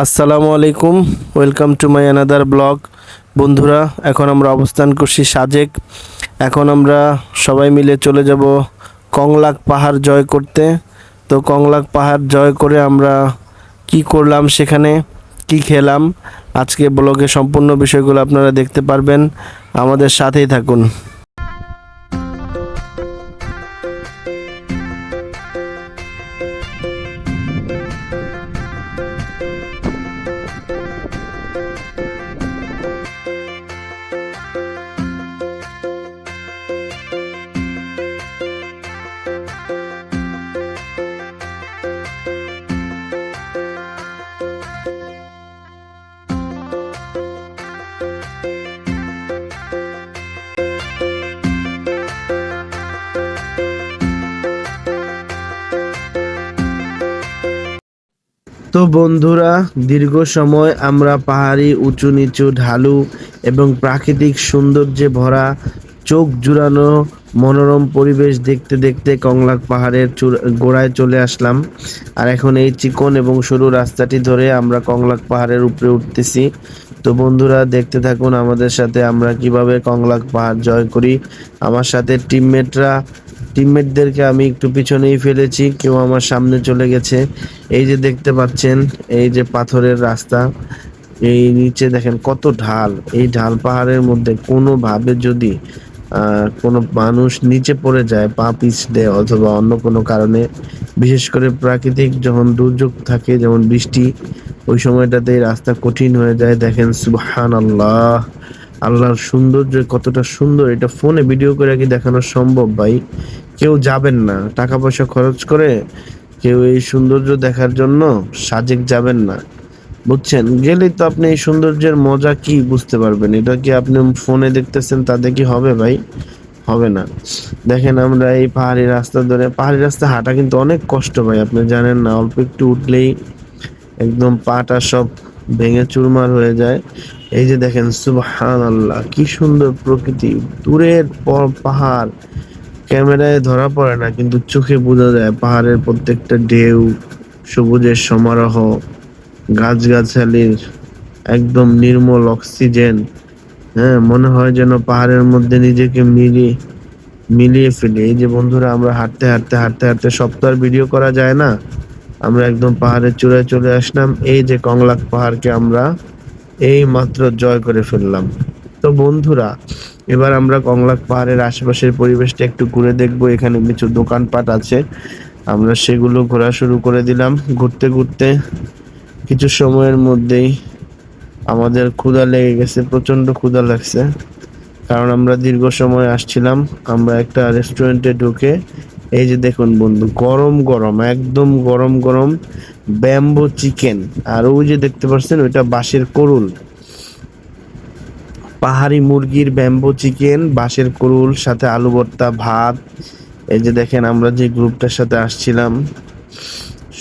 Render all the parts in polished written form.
আসসালামু আলাইকুম, welcome to my another blog. বন্ধুরা, এখন আমরা অবস্থান করছি সাজেক। এখন আমরা সবাই মিলে চলে যাব কংলাক পাহাড় জয় করতে। তো কংলাক পাহাড় জয় করে আমরা কি করলাম, সেখানে কি খেলাম, আজকে ব্লগে সম্পূর্ণ বিষয়গুলো আপনারা দেখতে পারবেন। আমাদের সাথেই থাকুন। তো বন্ধুরা, দীর্ঘ সময় আমরা পাহাড়ি উঁচু নিচু ঢালু এবং প্রাকৃতিক সৌন্দর্যে ভরা চোখ জুড়ানো মনোরম পরিবেশ দেখতে দেখতে কংলাক পাহাড়ের গোড়ায় চলে আসলাম। আর এখন এই চিকন এবং সরু রাস্তাটি ধরে আমরা কংলাক পাহাড়ের উপরে উঠতেছি। তো বন্ধুরা, দেখতে থাকুন আমাদের সাথে আমরা কিভাবে কংলাক পাহাড় জয় করি। আমার সাথে টিমমেটদেরকে আমি একটু পিছনেই ফেলেছি, কেউ আমার সামনে চলে গেছে। এই যে দেখতে পাচ্ছেন, এই যে পাথরের রাস্তা, এই নিচে দেখেন কত ঢাল। এই ঢাল পাহাড়ের মধ্যে কোনোভাবে যদি কোনো মানুষ নিচে পড়ে যায়, পা পিছলে অথবা অন্য কোনো কারণে, বিশেষ করে প্রাকৃতিক যখন দুর্যোগ থাকে, যেমন বৃষ্টি, ওই সময়টাতে এই রাস্তা কঠিন হয়ে যায়। দেখেন, সুবহানাল্লাহ, আল্লাহর সৌন্দর্য কতটা সুন্দর, এটা ফোনে ভিডিও করে কি দেখানো সম্ভব ভাই? কেউ যাবেন না টাকা পয়সা খরচ করে, কেউ এই সৌন্দর্য দেখার জন্য সাজেক যাবেন না, বুঝছেন? গেলেই তো আপনি এই সৌন্দর্যের মজা কি বুঝতে পারবেন। এটা কি আপনি ফোনে দেখতেছেন তাতে কি হবে ভাই? হবে না। দেখেন, আমরা এই পাহাড়ি রাস্তা ধরে, পাহাড়ি রাস্তা হাঁটা কিন্তু অনেক কষ্ট ভাই, আপনি জানেন না? অল্প একটু উঠলেই একদম পাটা সব ভেঙে চুরমার হয়ে যায়। এই যে দেখেন, সুবহানাল্লাহ, কি সুন্দর প্রকৃতি। দূরের পাহাড় ক্যামেরায় ধরা পড়ে না, কিন্তু চোখে বোঝা যায় পাহাড়ের প্রত্যেকটা ঢেউ, সবুজের সমারোহ, গাছগাছালির একদম নির্মল অক্সিজেন। হ্যাঁ, মনে হয় যেন পাহাড়ের মধ্যে নিজেকে মিলিয়ে ফেলি। এই যে বন্ধুরা, আমরা হাঁটতে হাঁটতে হাঁটতে হাঁটতে, সব তো আর ভিডিও করা যায় না, আমরা একদম পাহাড়ের চূড়ায় চলে আসলাম। এই যে কংলাক পাহাড়কে আমরা এই মাত্র জয় করে ফেললাম। তো বন্ধুরা, এবার আমরা কংলাক পাহাড়ের আশেপাশের পরিবেশটা একটু ঘুরে দেখবো। এখানে কিছু দোকানপাট আছে, আমরা সেগুলো ঘোরা শুরু করে দিলাম। ঘুরতে ঘুরতে কিছু সময়ের মধ্যেই আমাদের ক্ষুধা লেগে গেছে, প্রচন্ড ক্ষুধা লাগছে, কারণ আমরা দীর্ঘ সময় আসছিলাম। আমরা একটা রেস্টুরেন্টে ঢুকে, এই যে দেখুন বন্ধু, গরম গরম, একদম গরম গরম ব্যাম্বো চিকেন, আর ওই যে দেখতে পাচ্ছেন, ওইটা বাঁশের করুল, পাহাড়ি মুরগির ব্যাম্বো চিকেন, বাঁশের করুল, সাথে আলু ভর্তা, ভাত। এই যে দেখেন, আমরা যে গ্রুপটার সাথে আসছিলাম,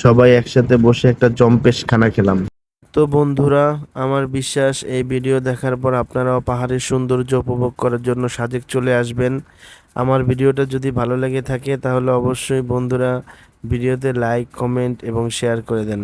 সবাই একসাথে বসে একটা জম্পেশ খানা খেলাম। তো বন্ধুরা, আমার বিশ্বাস এই ভিডিও দেখার পর আপনারাও পাহাড়ের সৌন্দর্য উপভোগ করার জন্য সাজেক চলে আসবেন। আমার ভিডিওটা যদি ভালো লেগে থাকে তাহলে অবশ্যই বন্ধুরা ভিডিওতে লাইক, কমেন্ট এবং শেয়ার করে দেন।